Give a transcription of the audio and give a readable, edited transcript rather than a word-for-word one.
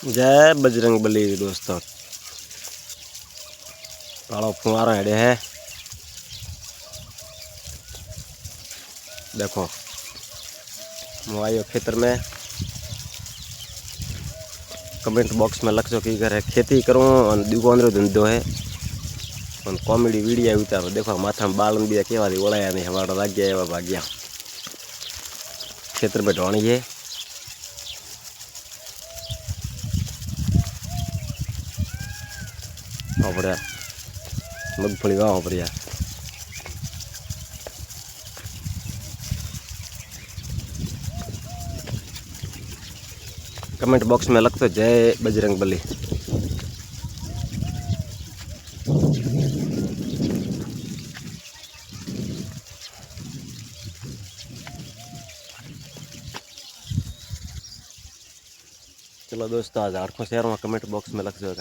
जय बजरंग बली दोस्तों। कालो फुहारा हेड़े है, देखो मैं आयो खेतर में। कमेंट बॉक्स में लखजो कि करे खेती करूँ और दुकान रो धंधो है और कॉमेडी वीडियो उतारो। देखो माथा में बाल भी केवा ओळाया नहीं, हवाड़ा लग गया एवं भाग्या। खेतर में ढोणी है, बढ़िया मूंगफली वाह बढ़िया। कमेंट बॉक्स में लखतो जय बजरंग बली। चलो दोस्तों, आज आरखो शहर में कमेंट बॉक्स में लखजो।